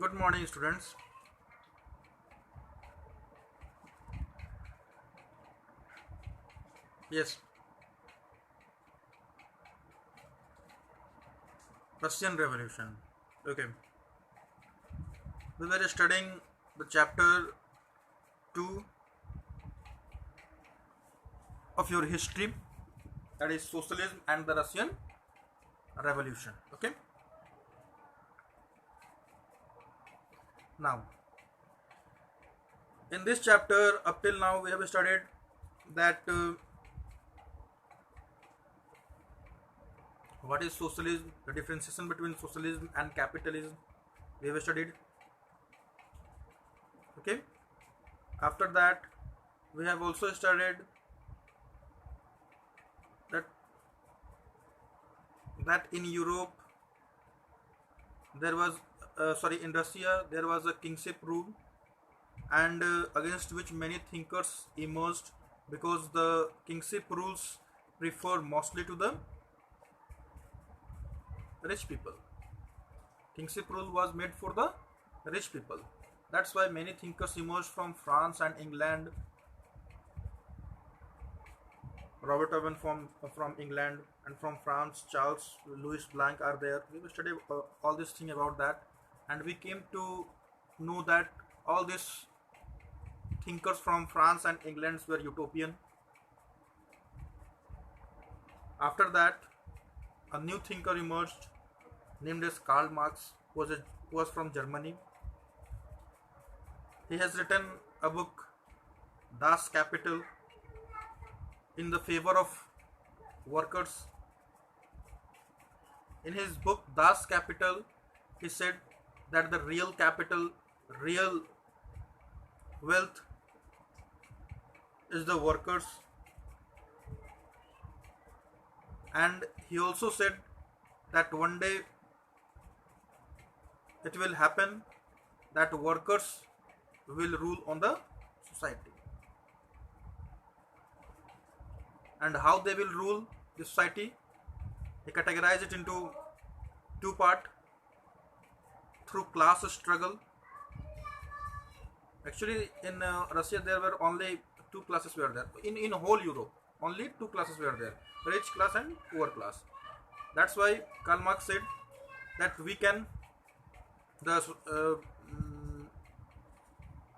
Good morning, students. Yes, Russian Revolution. Okay, we were studying the chapter 2 of your history, that is socialism and the Russian Revolution. Okay, now in this chapter, up till now, we have studied that what is socialism, the differentiation between socialism and capitalism. We have studied. Okay, after that, we have also studied that in Europe there was in Russia there was a kingship rule, and against which many thinkers emerged, because the kingship rules refer mostly to the rich people. Kingship rule was made for the rich people. That's why many thinkers emerged from France and England. Robert Owen from England, and from France, Charles Louis Blanc are there. We will study all this thing about that, and we came to know that all these thinkers from France and England were utopian. After that, a new thinker emerged named as Karl Marx, who was from Germany. He has written a book, Das Kapital, in the favor of workers. In his book Das Kapital, he said that the real capital, real wealth is the workers. And he also said that one day it will happen that workers will rule on the society. And how they will rule the society, he categorized it into two parts: through class struggle. Actually, in Russia there were only two classes were there. In whole Europe, only two classes were there: rich class and poor class. That's why Karl Marx said that the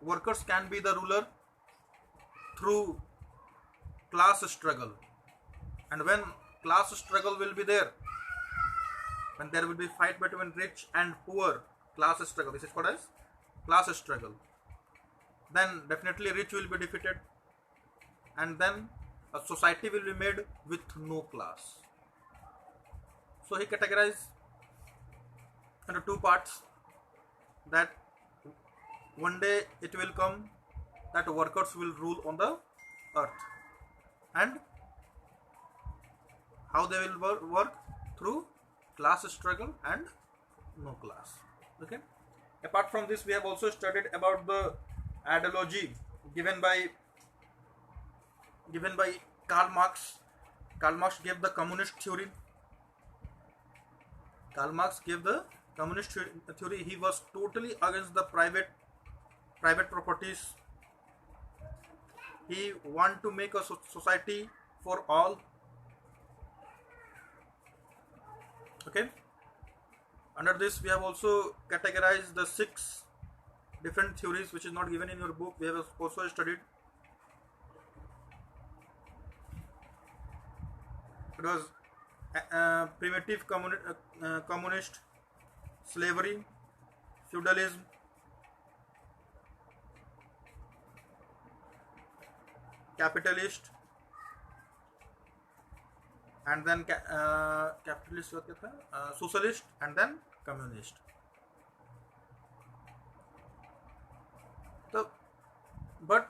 workers can be the ruler through class struggle. And when class struggle will be there, when there will be fight between rich and poor, class struggle, this is called as class struggle, then definitely rich will be defeated, and then a society will be made with no class. So he categorized into two parts, that one day it will come that workers will rule on the earth, and how they will work through class struggle and no class. Okay, apart from this, we have also studied about the ideology given by Karl Marx. Karl Marx gave the communist theory. Karl Marx gave the communist theory. He was totally against the private properties. He want to make a society for all. Okay, under this we have also categorized the 6 different theories, which is not given in your book. We have also studied. It was primitive communist, slavery, feudalism, capitalist, and then capitalist, socialist, and then communist. So, but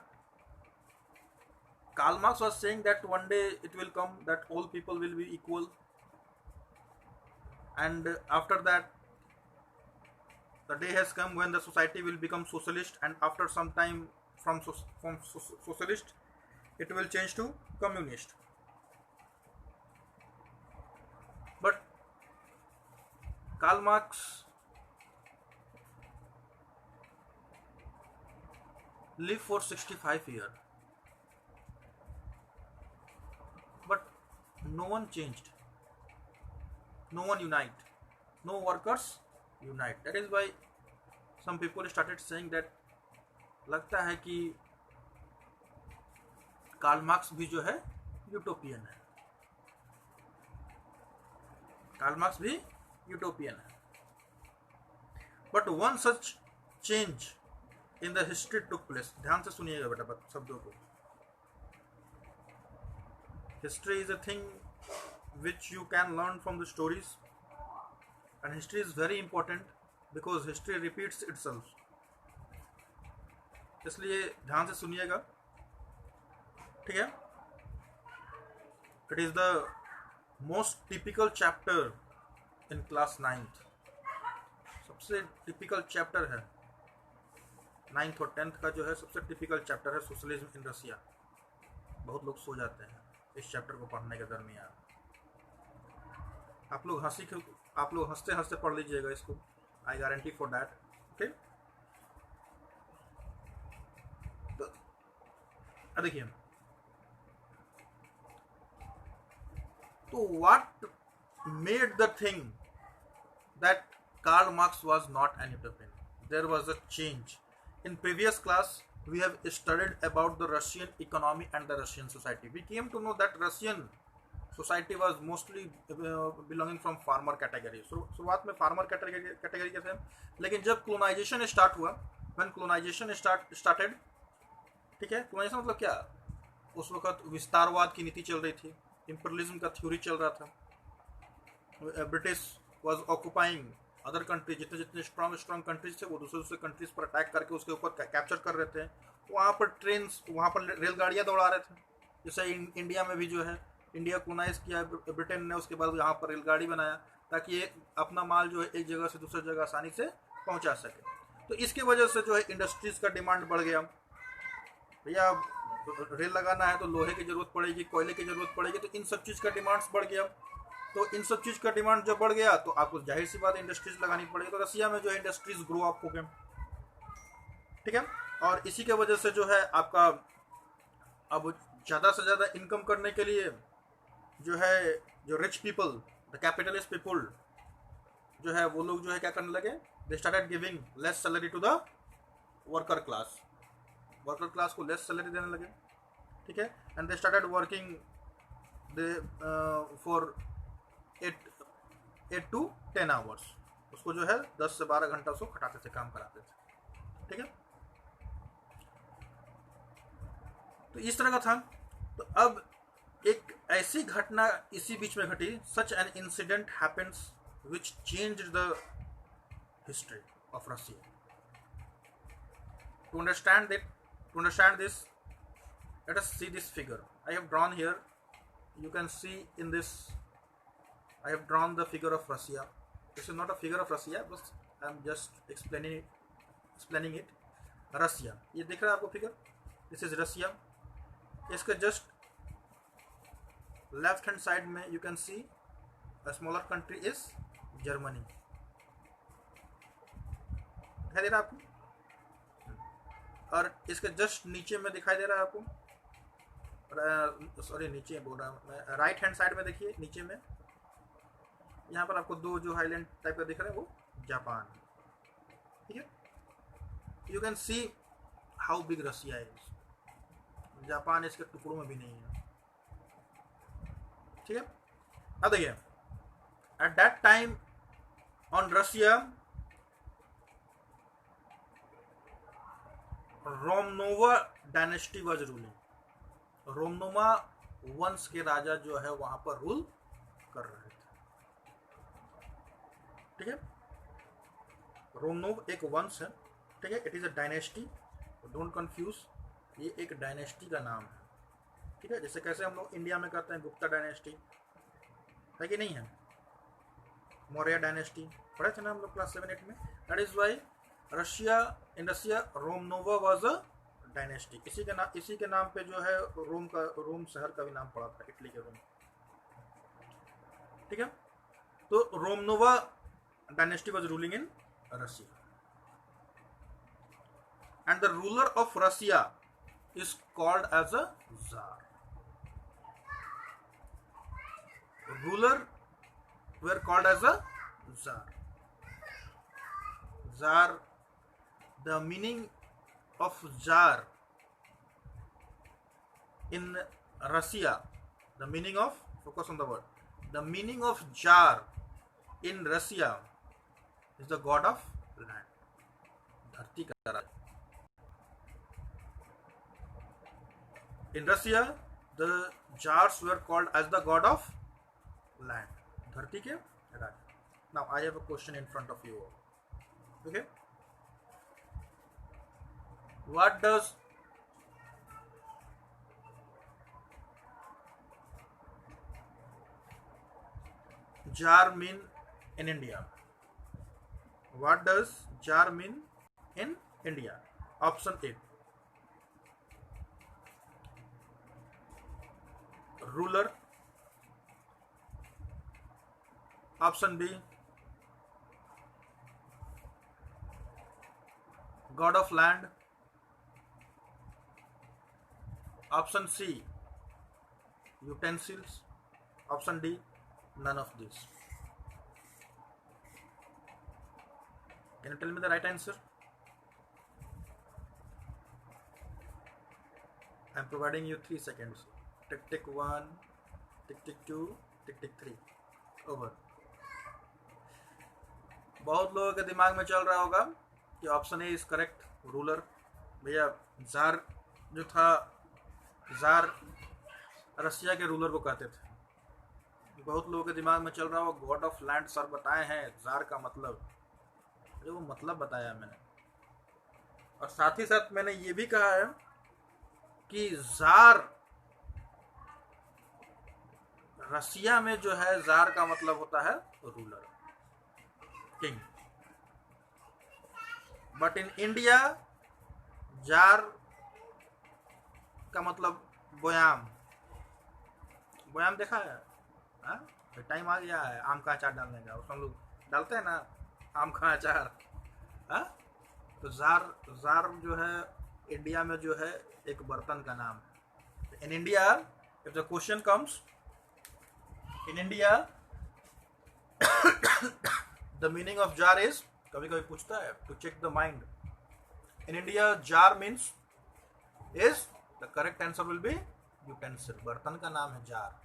Karl Marx was saying that one day it will come that all people will be equal, and after that the day has come when the society will become socialist, and after some time from socialist it will change to communist. But Karl Marx live for 65 years, but no one changed, no one unite, no workers unite. That is why some people started saying that लगता है कि Karl Marx भी जो है utopian है, Karl Marx भी utopian है. But one such change in the history took place. ध्यान से सुनिएगा बेटा शब्दों को. History is a thing which you can learn from the stories, and history is very important because history repeats itself. इसलिए ध्यान से सुनिएगा, ठीक है. It is the most typical chapter in class 9th. सबसे टिपिकल चैप्टर है 9th और 10th का, जो है सबसे टिपिकल चैप्टर है सोशलिज्म इन रसिया. बहुत लोग सो जाते हैं इस चैप्टर को पढ़ने के दरमियान. आप लोग हंसते हंसते पढ़ लीजिएगा इसको, I guarantee for that. Okay, तो देखिए, तो what made the thing that Karl Marx was not an utopian? There was a change. In previous class, we have studied about the Russian economy and the Russian society. We came to know that Russian society was mostly belonging from farmer category. शुरुआत में farmer category के थे, लेकिन जब colonization start हुआ, when colonization started, ठीक है, colonization मतलब क्या? उस वक्त विस्तारवाद की नीति चल रही थी, imperialism का थ्योरी चल रहा था. British was occupying other country. जितने स्ट्रॉन्ग कंट्रीज थे वो दूसरे कंट्रीज पर अटैक करके उसके ऊपर कैप्चर कर रहे थे. वहाँ पर ट्रेन्स, वहाँ पर रेलगाड़ियाँ दौड़ा रहे थे. जैसे इंडिया में भी जो है, इंडिया कोलाइज किया ब्रिटेन ने, उसके बाद यहाँ पर रेलगाड़ी बनाया ताकि अपना माल जो है एक जगह से दूसरी जगह आसानी से पहुँचा सके. तो इसकी वजह से जो है इंडस्ट्रीज़ का डिमांड बढ़ गया. भैया रेल लगाना है तो लोहे की ज़रूरत पड़ेगी, कोयले की ज़रूरत पड़ेगी, तो इन सब चीज़ का डिमांड्स बढ़ गया. तो इन सब चीज़ का डिमांड जब बढ़ गया तो आपको जाहिर सी बात इंडस्ट्रीज लगानी पड़ेगी. तो रसिया में जो है इंडस्ट्रीज ग्रो अप हो गए, ठीक है. और इसी के वजह से जो है आपका अब ज़्यादा से ज़्यादा इनकम करने के लिए जो है, जो rich people, the capitalist people जो है, वो लोग जो है क्या करने लगे, they started giving less salary to the worker class. Worker class को लेस सैलरी देने लगे, ठीक है. And they started working for 8 to 10 hours. उसको जो है 10 से 12 घंटा उसको खटाते थे, काम कराते थे, ठीक है. तो इस तरह का था. तो अब एक ऐसी घटना इसी बीच में घटी, such an incident happens which changed the history of Russia. To understand this, let us see this figure I have drawn here. You can see in this, I have drawn the figure of Russia. This is not a figure of Russia, but I am just explaining it. Russia. ये दिख रहा है आपको figure? This is Russia. इसके just left hand side में you can see a smaller country is Germany. दिखाई दे रहा है आपको? और इसके just नीचे में दिखाई दे रहा है आपको? सॉरी, नीचे बोल रहा हूँ मैं. राइट हैंड साइड में देखिए, नीचे में यहाँ पर आपको दो जो हाईलैंड टाइप का दिख रहा है वो जापान, ठीक है. You can see how big Russia is. Japan इसके टुकड़ों में भी नहीं है, ठीक है. अब देखिए, at that time on Russia Romanova dynasty was ruling. Romanova वंश के राजा जो है वहां पर रूल कर रहे थे, ठीक है. रोमनोव एक वंश है, ठीक है. It is a dynasty, don't confuse. ये एक डायनेस्टी का नाम है, ठीक है. जैसे कैसे हम लोग इंडिया में करते हैं गुप्ता डायनेस्टी, है कि नहीं है, मौर्य डायनेस्टी पढ़े थे ना हम लोग क्लास 7-8 में. That is why in Russia Romanova was a dynasty. इसी के नाम पे जो है रोम शहर का भी नाम पड़ा था, इटली के रोम, ठीक है. तो Romanova dynasty was ruling in Russia. and the ruler of Russia is called as a Tsar. Ruler were called as a Tsar. Tsar, the meaning of Tsar in Russia, the meaning of, focus on the word, the meaning of Tsar in Russia is the god of land, धरती का राजा. In Russia, the Tsars were called as the god of land, धरती के राजा. Now I have a question in front of you. Okay, what does Tsar mean in India? What does Tsar mean in India? Option A, ruler. Option B, god of land. Option C, utensils. Option D, none of these. Can you tell me the right answer? I am providing you 3 seconds. Tick tick 1, tick tick 2, tick tick 3. Over. बहुत लोगों के दिमाग में चल रहा होगा कि option A is correct, ruler. भैया जार जो था, जार रसिया के रूलर को कहते थे. बहुत लोगों के दिमाग में चल रहा होगा गॉड ऑफ लैंड सर बताए हैं, जार का मतलब, जो वो मतलब बताया मैंने. और साथ ही साथ मैंने ये भी कहा है कि जार रसिया में जो है, जार का मतलब होता है ruler, king. But in India jar का मतलब बोयाम. बोयाम देखा है? टाइम आ गया है आम का अचार डालने का. उसमें हम लोग डालते हैं ना आम का अचार. तो जार, जार जो है इंडिया में जो है एक बर्तन का नाम. In India if the question comes, in India the meaning of jar is, कभी कभी पूछता है to check the mind. In India jar means is, the correct answer will be utensil. बर्तन का नाम है जार.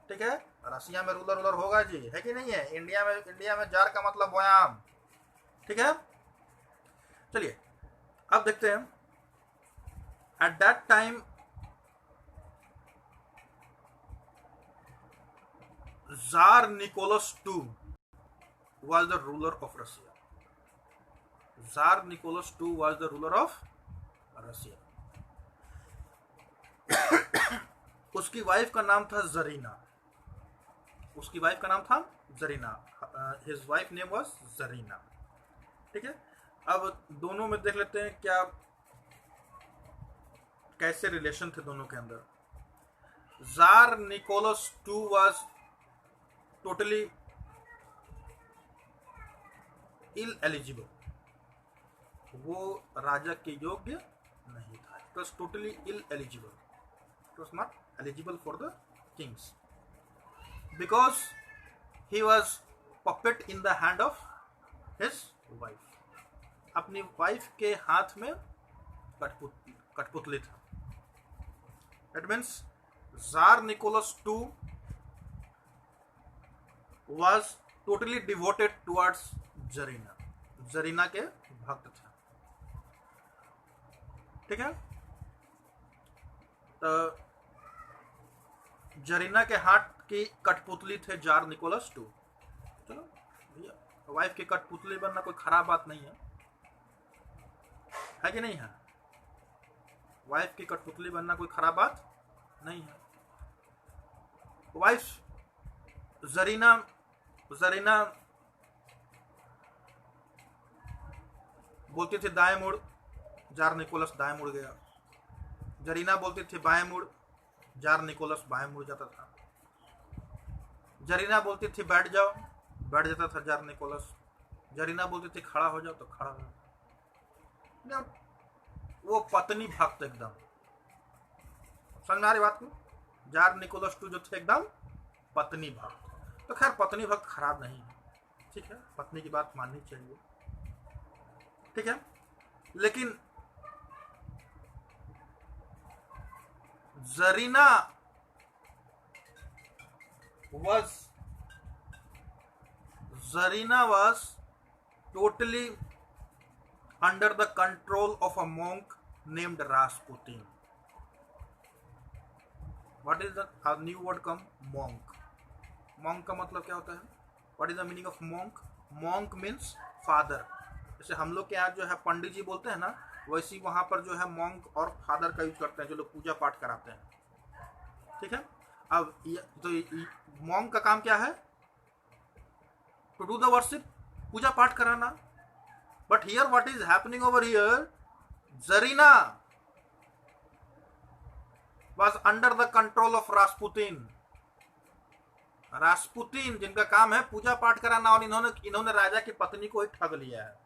ठीक है. रसिया में रूलर रूलर होगा जी, है कि नहीं है? इंडिया में जार का मतलब बोयाम. ठीक है. चलिए अब देखते हैं. Eight that time Tsar Nicholas II was the ruler of Russia. Tsar Nicholas II was the ruler of Russia. उसकी वाइफ का नाम था जरीना. उसकी वाइफ का नाम था Zarina. His wife name was Zarina. ठीक है. अब दोनों में देख लेते हैं क्या कैसे रिलेशन थे दोनों के अंदर. Czar Nicholas II was totally ill eligible. वो राजा के योग्य नहीं था. It was totally ill eligible. It was not eligible for the kings because he was puppet in the hand of his wife. अपनी वाइफ के हाथ में कठपुतली था. That means Tsar Nicholas II was totally devoted towards Zarina. Zarina के भक्त थे. ठीक है. तो जरीना के हाथ की कठपुतली थे जार निकोलस II. चलो भैया, वाइफ की कठपुतली बनना कोई खराब बात नहीं है कि नहीं है? वाइफ की कठपुतली बनना कोई खराब बात नहीं है. वाइफ जरीना बोलती थी दाएं मुड़, जार निकोलस दाएं मुड़ गया. जरीना बोलती थी बाएं मुड़, जार निकोलस बाएं मुड़ जाता था. जरीना बोलती थी बैठ जाओ, बैठ जाता था जार निकोलस. जरीना बोलती थी खड़ा हो जाओ तो खड़ा हो जाओ. वो पत्नी भक्त एकदम। समझ में आ रही बात को? जार निकोलस II जो थे एकदम पत्नी भक्त। तो खैर पत्नी भक्त खराब नहीं है, ठीक है, पत्नी की बात माननी चाहिए, ठीक है। लेकिन Zarina was totally under the control of a monk named Rasputin. What is the new word come? Monk. Monk का मतलब क्या होता है? What is the meaning of monk? Monk means father. जैसे हम लोग के यहाँ जो है पंडित जी बोलते हैं ना, वैसे वहां पर जो है monk और father का यूज करते हैं जो लोग पूजा पाठ कराते हैं, ठीक है। अब तो monk का काम क्या है? To do the worship, पूजा पाठ कराना। But here what is happening over here? Zarina was under the control of Rasputin. Rasputin जिनका काम है पूजा पाठ कराना, और इन्होंने राजा की पत्नी को ही ठग लिया है,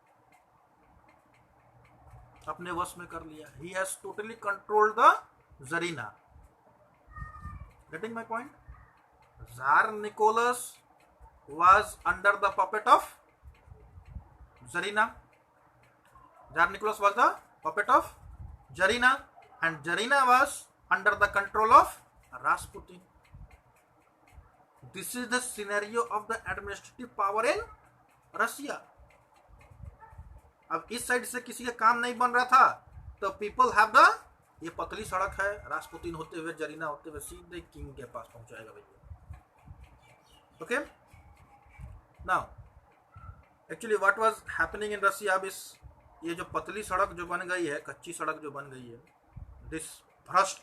अपने वश में कर लिया। He has totally controlled the Zarina. Getting my point? Tsar Nicholas was under the puppet of Zarina. Tsar Nicholas was the puppet of Zarina, and Zarina was under the control of Rasputin. This is the scenario of the administrative power in Russia. अब इस side से किसी का काम नहीं बन रहा था तो पीपल हैव द, ये पतली सड़क है, रास्पुतिन होते हुए जरीना होते हुए सीधे किंग के पास पहुंचाएगा भैया। Okay, now actually what was happening in Russia, अब इस ये जो पतली सड़क जो बन गई है, कच्ची सड़क जो बन गई है, दिस भ्रष्ट,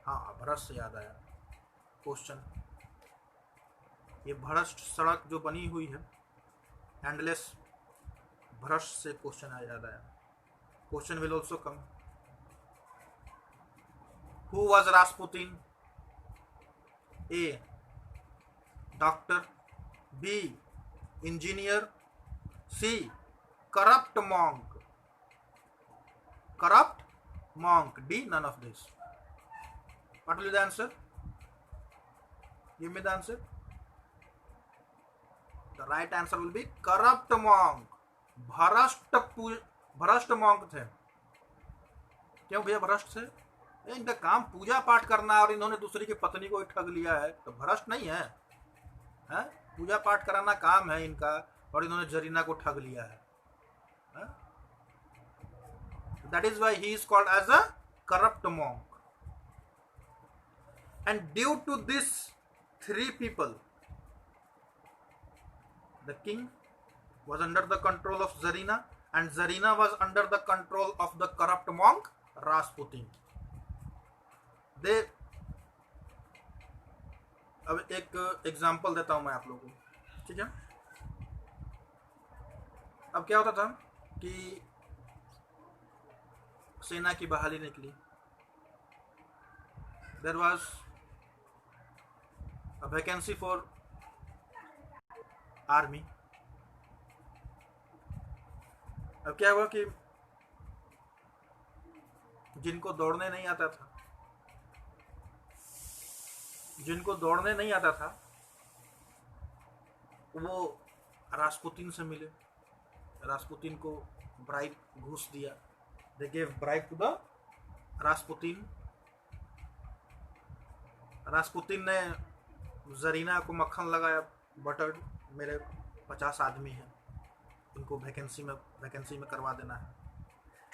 हाँ भ्रष्ट से याद आया क्वेश्चन, ये भ्रष्ट सड़क जो बनी हुई है, हैंडलेस भ्रष्ट से क्वेश्चन याद आया। Question will also come, who was Rasputin? A doctor, B engineer, C corrupt monk, D none of this. What will be the answer? Give me the answer. The right answer will be corrupt monk. भ्रष्ट monk थे। क्यों भैया भ्रष्ट थे? इनका काम पूजा पाठ करना और इन्होंने दूसरी की पत्नी को ही ठग लिया है, तो भ्रष्ट नहीं है, है? पूजा पाठ कराना काम है इनका और इन्होंने जरीना को ठग लिया है। That is why he is called as a corrupt monk. And due to this three people the king was under the control of Zarina, and Zarina was under the control of the corrupt monk Rasputin. They, अब एक example देता हूं मैं आप लोगों को, ठीक है। अब क्या होता था कि सेना की बहाली निकली, there was a vacancy for army. अब क्या हुआ कि जिनको दौड़ने नहीं आता था, वो रास्पुतिन से मिले, रास्पुतिन को ब्राइब, घूस दिया। They gave bribe to the Rasputin. Rasputin ने जरीना को मक्खन लगाया, बटर, मेरे 50 आदमी हैं, इनको वैकेंसी में करवा देना है।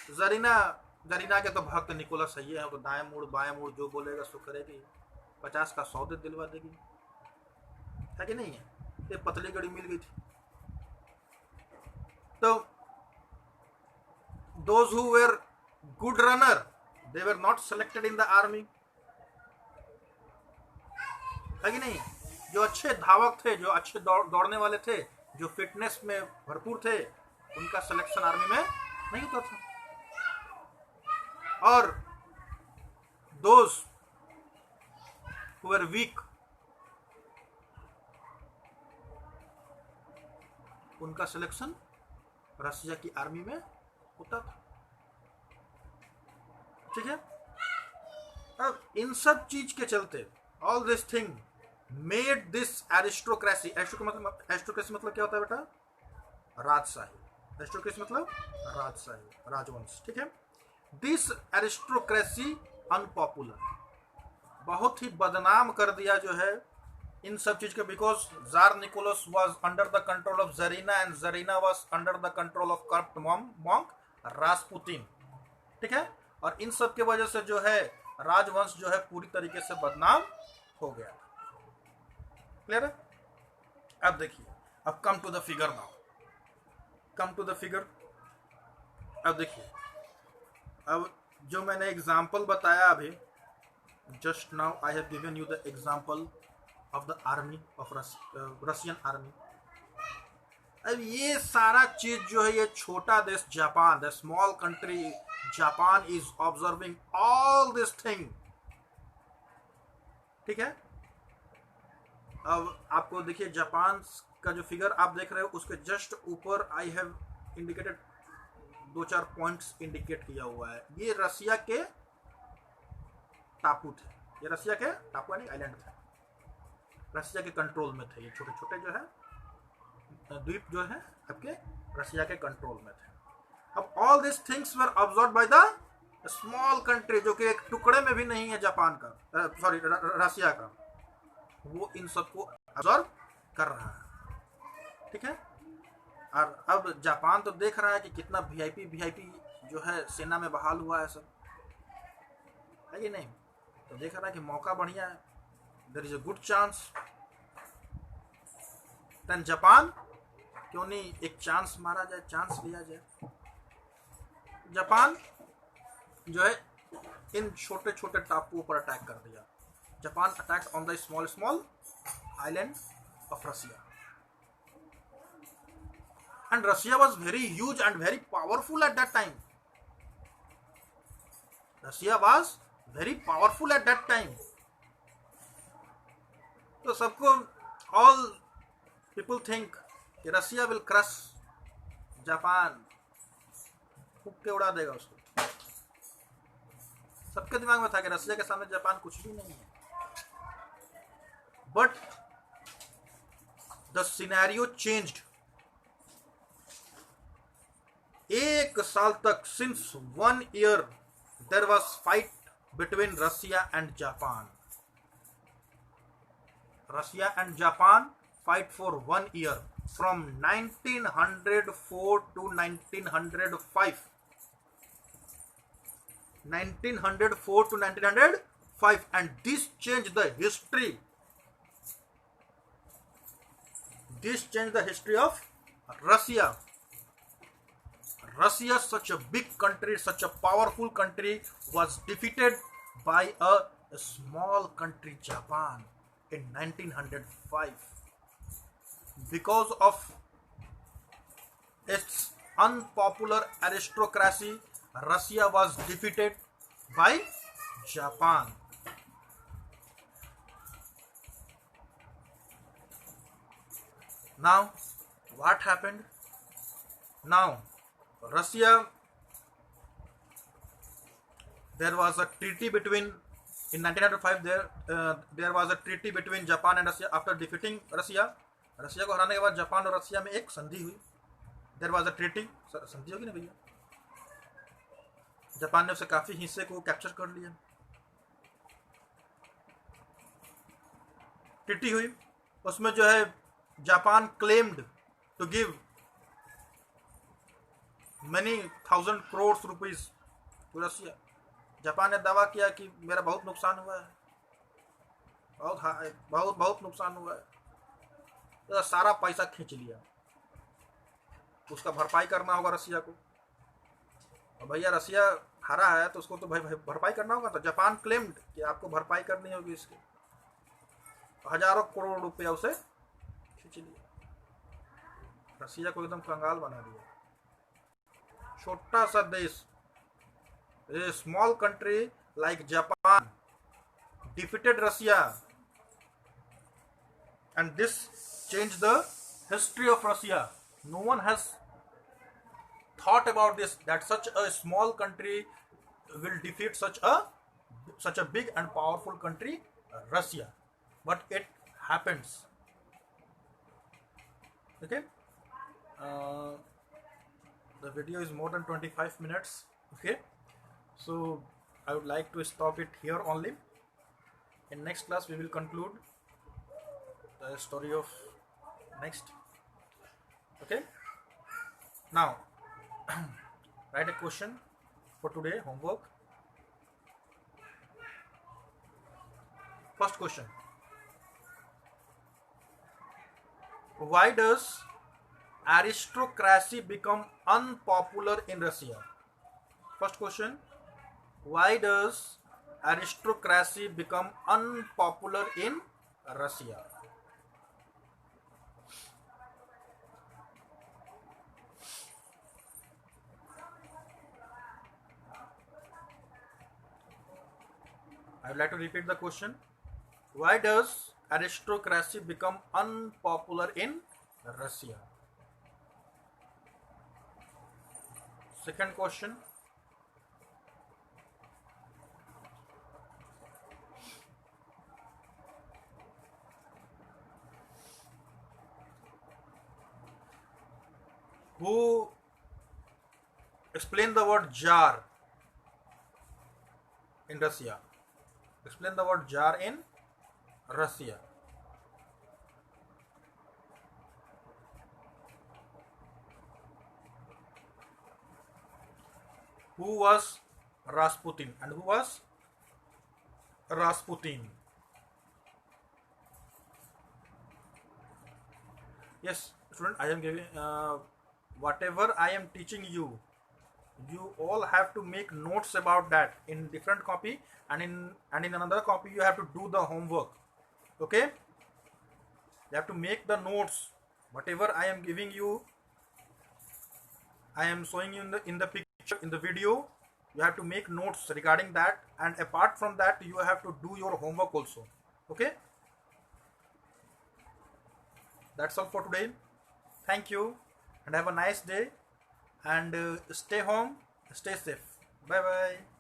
जरीना के तो भक्त निकोलस सही है, वो दाएं मुड़ बाएं मुड़ जो बोलेगा सो करेगी, 50 का 100 दिलवा देगी, है कि नहीं है? ये पतली गड़ी मिल गई थी। तो those who were good runner, they were not selected in the army, है कि नहीं? जो अच्छे धावक थे, जो अच्छे दौड़ने वाले थे, जो फिटनेस में भरपूर थे, उनका सिलेक्शन आर्मी में नहीं होता था। और दोज हु वर वीक, उनका सिलेक्शन रशिया की आर्मी में होता था। ठीक है। अब इन सब चीज के चलते all this thing made this aristocracy, aristocracy मतलब क्या होता है बेटा? राजशाही। एरिस्टोक्रेसी मतलब राजशाही, राजवंश, ठीक है। दिस एरिस्टोक्रेसी अनपॉपुलर, बहुत ही बदनाम कर दिया जो है इन सब चीज के, because czar Nicholas was under the control of czarina and czarina was under the control of corrupt monk Rasputin, ठीक है। और इन सब के वजह से जो है राजवंश जो है पूरी तरीके से बदनाम हो गया। क्लियर है? अब देखिए, अब come to the figure now, come to the figure. अब देखिए, अब जो मैंने एग्जाम्पल बताया अभी, just now I have given you the example of the army of Russian army. अब ये सारा चीज जो है, ये छोटा देश Japan, the small country Japan is observing all this thing, ठीक है। अब आपको देखिए जापान का जो फिगर आप देख रहे हो उसके जस्ट ऊपर I have indicated 2-4 points indicate किया हुआ है। ये रसिया के टापू थे, ये रसिया के टापू यानी आइलैंड थे, रसिया के कंट्रोल में थे। ये छोटे छोटे जो है द्वीप जो है आपके रसिया के कंट्रोल में थे। अब all this things were observed by the small country, जो कि एक टुकड़े में भी नहीं है जापान का, सॉरी रसिया का, वो इन सबको ऑब्जर्व कर रहा है, ठीक है। और अब जापान तो देख रहा है कि कितना वीआईपी जो है सेना में बहाल हुआ है, सब है कि नहीं, तो देख रहा है कि मौका बढ़िया है, there is a good chance, then Japan क्यों नहीं एक चांस मारा जाए, चांस लिया जाए। जापान जो है इन छोटे छोटे टापुओं पर अटैक कर दिया। Japan attacked on the small small island of Russia, and Russia was very huge and very powerful at that time. Russia was very powerful at that time. तो सबको all people think कि रसिया will crush Japan, फूक के उड़ा देगा उसको। सबके दिमाग में था कि रसिया के सामने जापान कुछ भी नहीं है। But the scenario changed. एक साल तक, since 1 year, there was fight between Russia and Japan. Russia and Japan fight for 1 year, from 1904 to 1905. 1904 to 1905, and this changed the history. This changed the history of Russia. Russia, such a big country, such a powerful country, was defeated by a small country, Japan, in 1905. Because of its unpopular aristocracy, Russia was defeated by Japan. Now, what happened? Now, Russia, there was a treaty between, in 1905 there was a treaty between Japan and Russia after defeating Russia. रसिया को हराने के बाद Japan और रसिया में एक संधि हुई। There was a treaty, संधि होगी ना भैया, जापान ने उसे काफी हिस्से को कैप्चर कर लिया। ट्रीटी हुई, उसमें जो है Japan claimed to give many thousand crores rupees to Russia. Japan ने दावा किया कि मेरा बहुत नुकसान हुआ है, बहुत नुकसान हुआ है, तो सारा पैसा खींच लिया, उसका भरपाई करना होगा रसिया को। और भैया रसिया हारा है तो उसको तो भाई भरपाई करना होगा, तो जापान क्लेम्ड कि आपको भरपाई करनी होगी इसके, हजारों करोड़ रुपया उसे खींच लिया, रसिया को एकदम कंगाल बना दिया। छोटा सा देश, a small country like Japan defeated Russia, and this changed the history of Russia. No one has thought about this, that such a small country will defeat such a big and powerful country, Russia. But it happens. Okay. The video is more than 25 minutes. Okay, so I would like to stop it here only. In next class we will conclude the story of next. Okay, now write a question for today homework. First question: why does aristocracy become unpopular in Russia? First question: why does aristocracy become unpopular in Russia? I would like to repeat the question. Why does aristocracy become unpopular in Russia? Second question: who explain the word jar in Russia? Explain the word jar in Russia. Who was Rasputin and who was Rasputin? Yes, student, I am giving whatever I am teaching you. You all have to make notes about that in different copy, and in another copy you have to do the homework. Okay, you have to make the notes. Whatever I am giving you, I am showing you in the picture, in the video. You have to make notes regarding that, and apart from that you have to do your homework also. Okay, that's all for today. Thank you and have a nice day, and stay home, stay safe. Bye bye.